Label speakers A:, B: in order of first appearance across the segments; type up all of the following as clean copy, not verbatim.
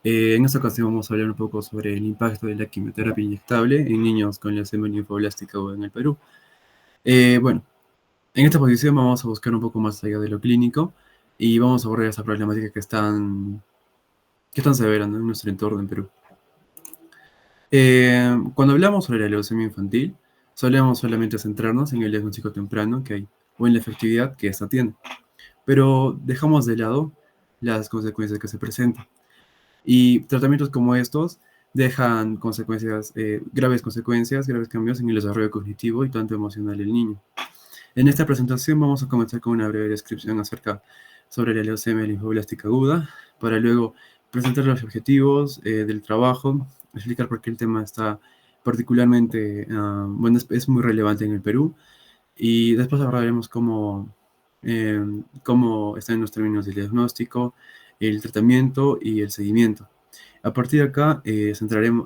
A: En esta ocasión vamos a hablar un poco sobre el impacto de la quimioterapia inyectable en niños con leucemia linfoblástica aguda en el Perú. Bueno, en esta posición vamos a buscar un poco más allá de lo clínico y vamos a abordar esa problemática que es tan severa, ¿no?, en nuestro entorno en Perú. Cuando hablamos sobre la leucemia infantil, solemos solamente centrarnos en el diagnóstico temprano que hay o en la efectividad que esta tiene, pero dejamos de lado las consecuencias que se presentan. Y tratamientos como estos dejan graves consecuencias, graves cambios en el desarrollo cognitivo y tanto emocional del niño. En esta presentación vamos a comenzar con una breve descripción acerca sobre la leucemia linfoblástica aguda, para luego presentar los objetivos del trabajo, explicar por qué el tema está particularmente, bueno, es muy relevante en el Perú, y después abordaremos cómo están los términos del diagnóstico, el tratamiento y el seguimiento. A partir de acá,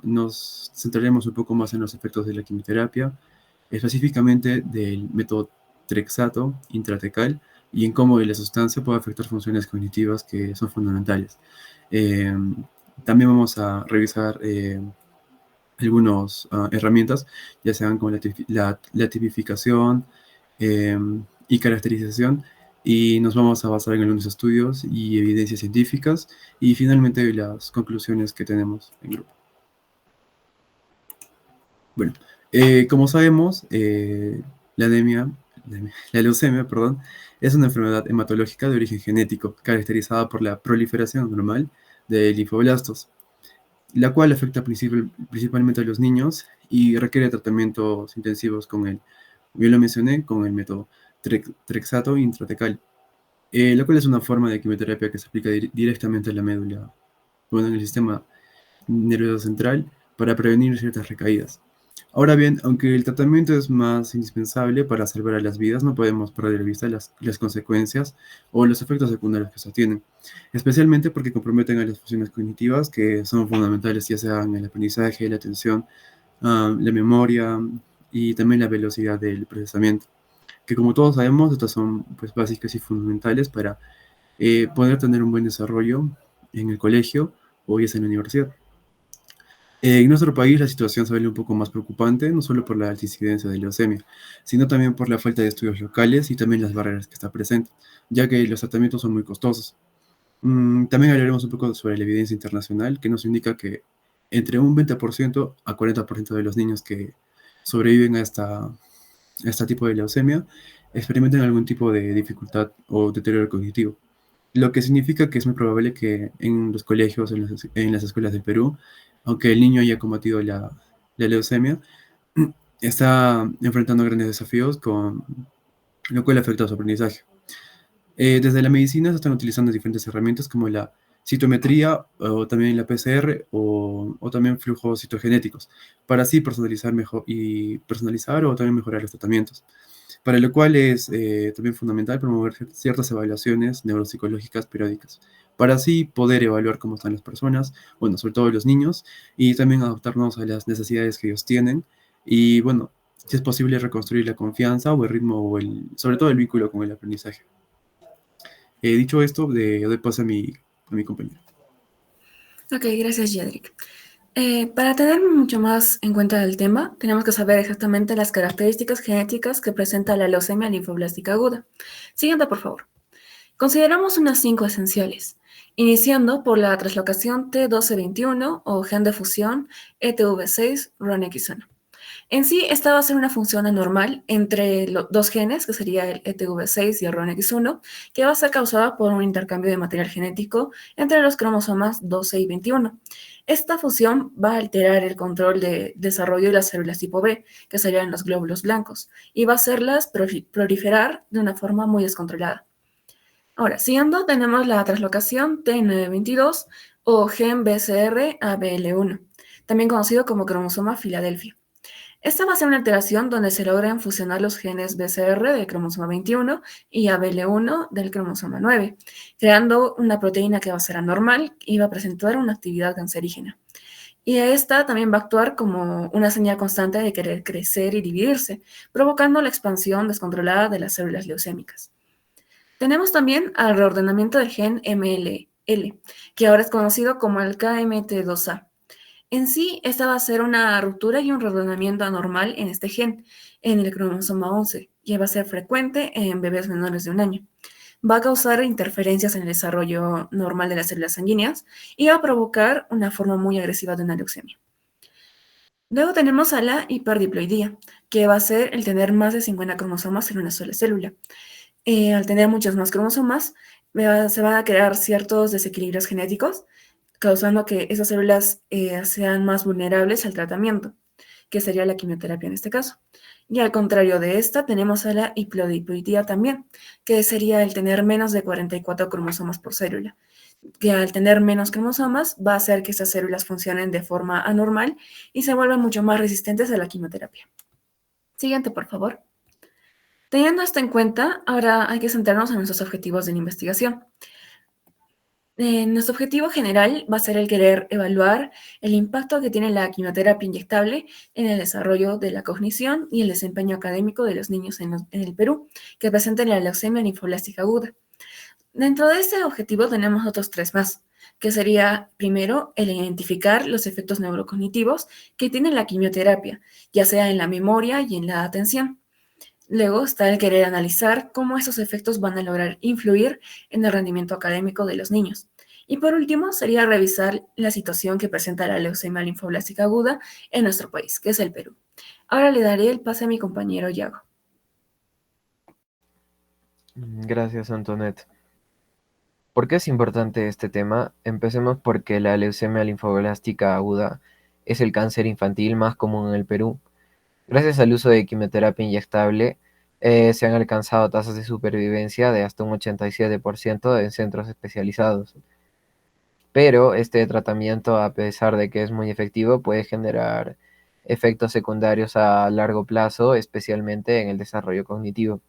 A: nos centraremos un poco más en los efectos de la quimioterapia, específicamente del método Trexato intratecal y en cómo la sustancia puede afectar funciones cognitivas que son fundamentales. Eh, También vamos a revisar algunas herramientas, ya sean como la tipificación eh, y caracterización, y nos vamos a basar en algunos estudios y evidencias científicas, y finalmente las conclusiones que tenemos en grupo. Bueno, como sabemos, la leucemia, perdón, es una enfermedad hematológica de origen genético, caracterizada por la proliferación normal de linfoblastos, la cual afecta principalmente a los niños y requiere tratamientos intensivos yo lo mencioné, con el método Trexato intratecal, la cual es una forma de quimioterapia que se aplica directamente a la médula, bueno, en el sistema nervioso central, para prevenir ciertas recaídas. Ahora bien, aunque el tratamiento es más indispensable para salvar a las vidas, no podemos perder de vista las consecuencias o los efectos secundarios que se tienen, especialmente porque comprometen a las funciones cognitivas que son fundamentales, ya sean el aprendizaje, la atención, la memoria y también la velocidad del procesamiento, que como todos sabemos, estas son pues básicas y fundamentales para poder tener un buen desarrollo en el colegio o ya sea en la universidad. En nuestro país la situación se vuelve un poco más preocupante, no solo por la alta incidencia de leucemia, sino también por la falta de estudios locales y también las barreras que está presente, ya que los tratamientos son muy costosos. También hablaremos un poco sobre la evidencia internacional, que nos indica que entre un 20% a 40% de los niños que sobreviven a este tipo de leucemia experimentan algún tipo de dificultad o deterioro cognitivo, lo que significa que es muy probable que en los colegios, en las escuelas del Perú, aunque el niño haya combatido la leucemia, está enfrentando grandes desafíos, con lo cual afecta a su aprendizaje. Desde la medicina se están utilizando diferentes herramientas como la citometría o también la PCR o también flujos citogenéticos para así personalizar o también mejorar los tratamientos, para lo cual es también fundamental promover ciertas evaluaciones neuropsicológicas periódicas, para así poder evaluar cómo están las personas, bueno, sobre todo los niños, y también adaptarnos a las necesidades que ellos tienen, y bueno, si es posible reconstruir la confianza o el ritmo sobre todo el vínculo con el aprendizaje. Dicho esto, doy paso a mi compañero.
B: Ok, gracias, Yadrik. Para tener mucho más en cuenta el tema, tenemos que saber exactamente las características genéticas que presenta la leucemia linfoblástica aguda. Siguiente, por favor. Consideramos unas 5 esenciales, iniciando por la translocación T1221 o gen de fusión ETV6-RONX1. En sí, esta va a ser una función anormal entre los dos genes, que sería el ETV6 y el RONX1, que va a ser causada por un intercambio de material genético entre los cromosomas 12 y 21. Esta fusión va a alterar el control de desarrollo de las células tipo B, que serían los glóbulos blancos, y va a hacerlas proliferar de una forma muy descontrolada. Ahora, siguiendo, tenemos la translocación T922 o gen BCR-ABL1, también conocido como cromosoma Filadelfia. Esta va a ser una alteración donde se logran fusionar los genes BCR del cromosoma 21 y ABL1 del cromosoma 9, creando una proteína que va a ser anormal y va a presentar una actividad cancerígena. Y esta también va a actuar como una señal constante de querer crecer y dividirse, provocando la expansión descontrolada de las células leucémicas. Tenemos también al reordenamiento del gen MLE, L, que ahora es conocido como el KMT2A. En sí, esta va a ser una ruptura y un reordenamiento anormal en este gen, en el cromosoma 11, que va a ser frecuente en bebés menores de un año. Va a causar interferencias en el desarrollo normal de las células sanguíneas y va a provocar una forma muy agresiva de una leucemia. Luego tenemos a la hiperdiploidía, que va a ser el tener más de 50 cromosomas en una sola célula. Al tener muchos más cromosomas, se van a crear ciertos desequilibrios genéticos, causando que esas células sean más vulnerables al tratamiento, que sería la quimioterapia en este caso. Y al contrario de esta, tenemos a la hiplodiploidía también, que sería el tener menos de 44 cromosomas por célula, que al tener menos cromosomas va a hacer que estas células funcionen de forma anormal y se vuelvan mucho más resistentes a la quimioterapia. Siguiente, por favor. Teniendo esto en cuenta, ahora hay que centrarnos en nuestros objetivos de la investigación. Nuestro objetivo general va a ser el querer evaluar el impacto que tiene la quimioterapia inyectable en el desarrollo de la cognición y el desempeño académico de los niños en el Perú que presenten la leucemia linfoblástica aguda. Dentro de este objetivo tenemos otros tres más, que sería primero el identificar los efectos neurocognitivos que tiene la quimioterapia, ya sea en la memoria y en la atención. Luego está el querer analizar cómo esos efectos van a lograr influir en el rendimiento académico de los niños. Y por último, sería revisar la situación que presenta la leucemia linfoblástica aguda en nuestro país, que es el Perú. Ahora le daré el pase a mi compañero Yago.
C: Gracias, Antoinette. ¿Por qué es importante este tema? Empecemos porque la leucemia linfoblástica aguda es el cáncer infantil más común en el Perú. Gracias al uso de quimioterapia inyectable, se han alcanzado tasas de supervivencia de hasta un 87% en centros especializados. Pero este tratamiento, a pesar de que es muy efectivo, puede generar efectos secundarios a largo plazo, especialmente en el desarrollo cognitivo.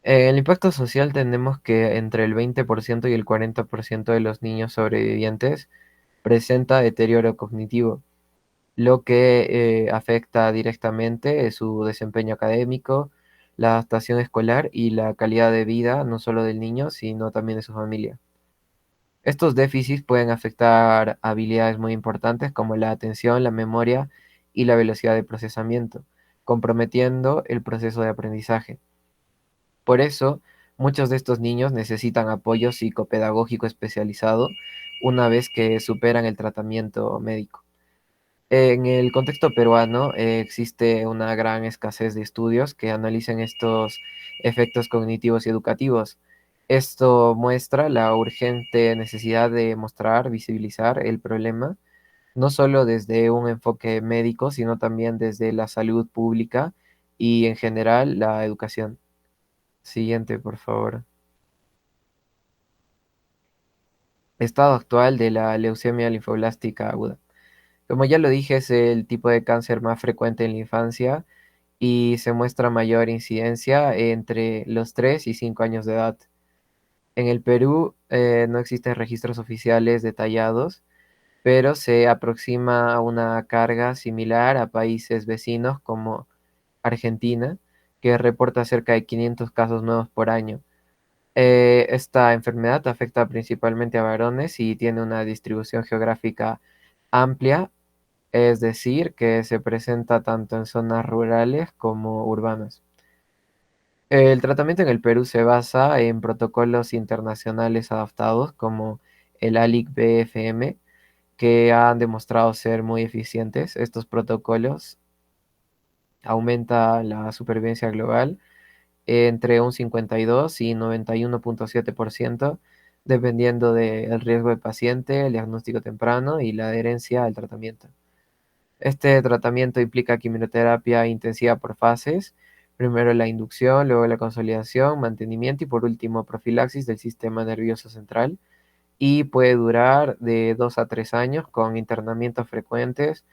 C: El impacto social tenemos que entre el 20% y el 40% de los niños sobrevivientes presenta deterioro cognitivo, lo que afecta directamente su desempeño académico, la adaptación escolar y la calidad de vida no solo del niño, sino también de su familia. Estos déficits pueden afectar habilidades muy importantes como la atención, la memoria y la velocidad de procesamiento, comprometiendo el proceso de aprendizaje. Por eso, muchos de estos niños necesitan apoyo psicopedagógico especializado una vez que superan el tratamiento médico. En el contexto peruano existe una gran escasez de estudios que analicen estos efectos cognitivos y educativos. Esto muestra la urgente necesidad de mostrar, visibilizar el problema, no solo desde un enfoque médico, sino también desde la salud pública y en general la educación. Siguiente, por favor. Estado actual de la leucemia linfoblástica aguda. Como ya lo dije, es el tipo de cáncer más frecuente en la infancia y se muestra mayor incidencia entre los 3 y 5 años de edad. En el Perú no existen registros oficiales detallados, pero se aproxima a una carga similar a países vecinos como Argentina, que reporta cerca de 500 casos nuevos por año. Esta enfermedad afecta principalmente a varones y tiene una distribución geográfica amplia, es decir, que se presenta tanto en zonas rurales como urbanas. El tratamiento en el Perú se basa en protocolos internacionales adaptados como el ALIC-BFM, que han demostrado ser muy eficientes. Estos protocolos aumentan la supervivencia global entre un 52 y 91,7%, dependiendo del riesgo del paciente, el diagnóstico temprano y la adherencia al tratamiento. Este tratamiento implica quimioterapia intensiva por fases, primero la inducción, luego la consolidación, mantenimiento y por último profilaxis del sistema nervioso central, y puede durar de 2 a 3 años con internamientos frecuentes,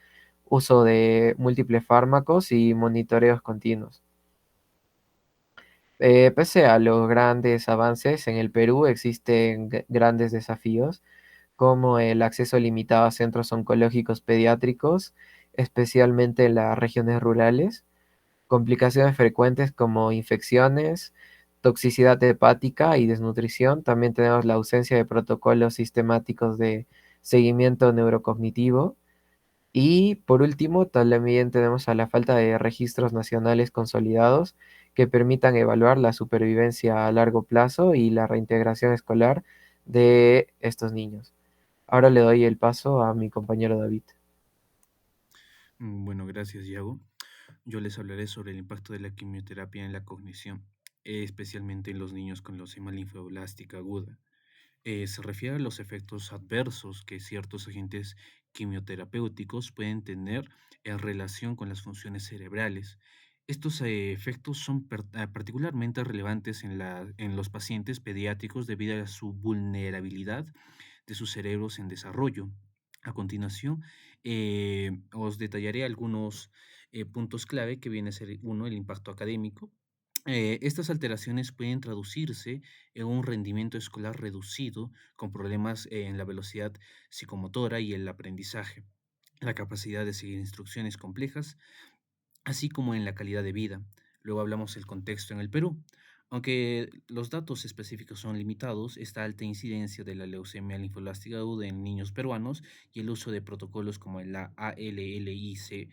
C: uso de múltiples fármacos y monitoreos continuos. Pese a los grandes avances en el Perú, existen grandes desafíos como el acceso limitado a centros oncológicos pediátricos, especialmente en las regiones rurales, complicaciones frecuentes como infecciones, toxicidad hepática y desnutrición. También tenemos la ausencia de protocolos sistemáticos de seguimiento neurocognitivo. Y por último, también tenemos a la falta de registros nacionales consolidados que permitan evaluar la supervivencia a largo plazo y la reintegración escolar de estos niños. Ahora le doy el paso a mi compañero David.
D: Bueno, gracias, Yago. Yo les hablaré sobre el impacto de la quimioterapia en la cognición, especialmente en los niños con leucemia linfoblástica aguda. Se refiere a los efectos adversos que ciertos agentes quimioterapéuticos pueden tener en relación con las funciones cerebrales. Estos efectos son particularmente relevantes en los pacientes pediátricos debido a su vulnerabilidad de sus cerebros en desarrollo. A continuación, os detallaré algunos puntos clave que viene a ser uno, el impacto académico. Estas alteraciones pueden traducirse en un rendimiento escolar reducido, con problemas en la velocidad psicomotora y el aprendizaje, la capacidad de seguir instrucciones complejas, así como en la calidad de vida. Luego hablamos del contexto en el Perú. Aunque los datos específicos son limitados, esta alta incidencia de la leucemia linfoblástica aguda en niños peruanos y el uso de protocolos como la ALLIC-BFM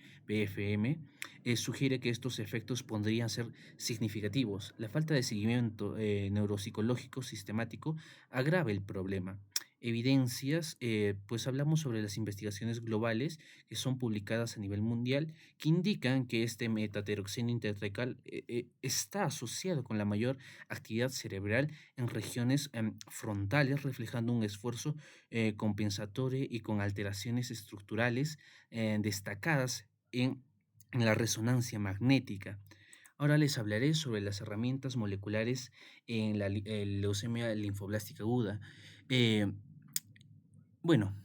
D: sugiere que estos efectos podrían ser significativos. La falta de seguimiento neuropsicológico sistemático agrava el problema. Evidencias, pues hablamos sobre las investigaciones globales que son publicadas a nivel mundial que indican que este metateroxina intertecal está asociado con la mayor actividad cerebral en regiones frontales, reflejando un esfuerzo compensatorio y con alteraciones estructurales destacadas en la resonancia magnética. Ahora les hablaré sobre las herramientas moleculares en la leucemia linfoblástica aguda. Eh, bueno,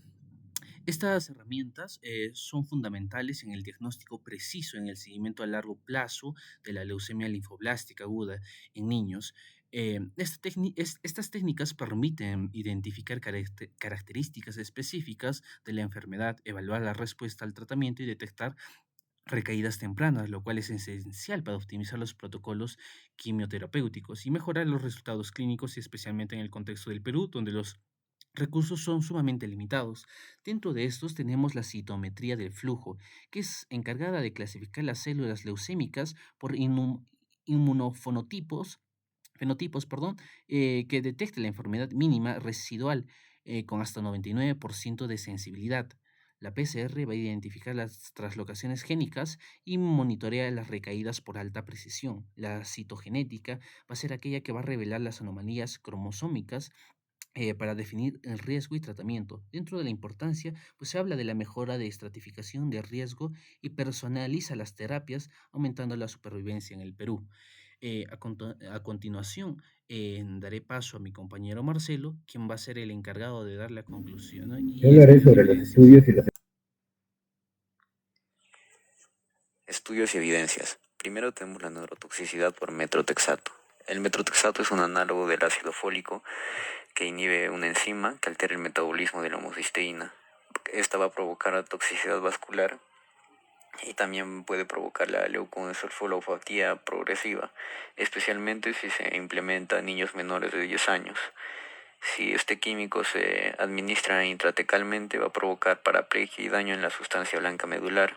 D: estas herramientas son fundamentales en el diagnóstico preciso en el seguimiento a largo plazo de la leucemia linfoblástica aguda en niños. Estas técnicas permiten identificar características específicas de la enfermedad, evaluar la respuesta al tratamiento y detectar recaídas tempranas, lo cual es esencial para optimizar los protocolos quimioterapéuticos y mejorar los resultados clínicos, y especialmente en el contexto del Perú, donde los recursos son sumamente limitados. Dentro de estos tenemos la citometría del flujo, que es encargada de clasificar las células leucémicas por inmunofonotipos, que detecte la enfermedad mínima residual con hasta 99% de sensibilidad. La PCR va a identificar las translocaciones génicas y monitorea las recaídas por alta precisión. La citogenética va a ser aquella que va a revelar las anomalías cromosómicas para definir el riesgo y tratamiento. Dentro de la importancia, pues se habla de la mejora de estratificación de riesgo y personaliza las terapias, aumentando la supervivencia en el Perú. A continuación, daré paso a mi compañero Marcelo, quien va a ser el encargado de dar la conclusión, ¿no?
E: Yo
D: Y
E: hablaré
D: estas
E: sobre los
D: evidencias.
E: estudios y las...
F: Estudios y evidencias. Primero tenemos la neurotoxicidad por metrotexato. El metrotexato es un análogo del ácido fólico que inhibe una enzima que altera el metabolismo de la homocisteína. Esta va a provocar toxicidad vascular y también puede provocar la leucoencefalopatía progresiva, especialmente si se implementa en niños menores de 10 años. Si este químico se administra intratecalmente, va a provocar paraplegia y daño en la sustancia blanca medular.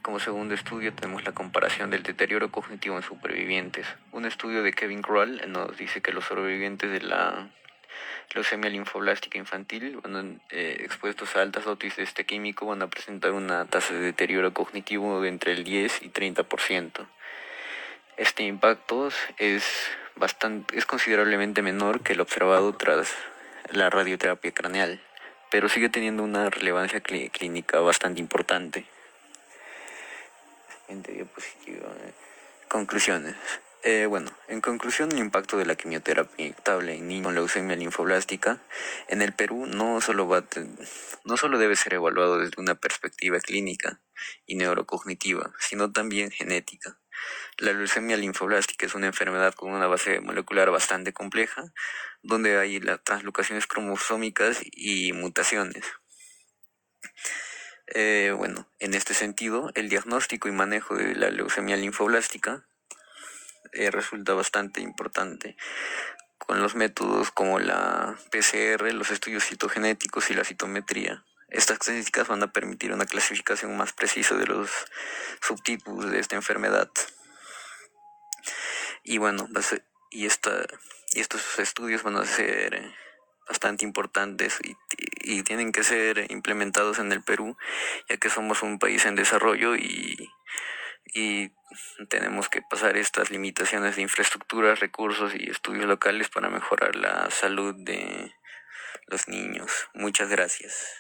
F: Como segundo estudio tenemos la comparación del deterioro cognitivo en supervivientes. Un estudio de Kevin Kroll nos dice que los sobrevivientes de la leucemia linfoblástica infantil, expuestos a altas dosis de este químico, van a presentar una tasa de deterioro cognitivo de entre el 10 y 30%. Este impacto es considerablemente menor que el observado tras la radioterapia craneal, pero sigue teniendo una relevancia clínica bastante importante. Siguiente diapositiva. Conclusiones. En conclusión, el impacto de la quimioterapia inyectable en niños con leucemia linfoblástica en el Perú no solo debe ser evaluado desde una perspectiva clínica y neurocognitiva, sino también genética. La leucemia linfoblástica es una enfermedad con una base molecular bastante compleja, donde hay translocaciones cromosómicas y mutaciones. En este sentido, el diagnóstico y manejo de la leucemia linfoblástica resulta bastante importante. Con los métodos como la PCR, los estudios citogenéticos y la citometría. Estas técnicas van a permitir una clasificación más precisa de los subtipos de esta enfermedad. Y bueno, estos estudios van a ser bastante importantes y tienen que ser implementados en el Perú, ya que somos un país en desarrollo y tenemos que pasar estas limitaciones de infraestructura, recursos y estudios locales para mejorar la salud de los niños. Muchas gracias.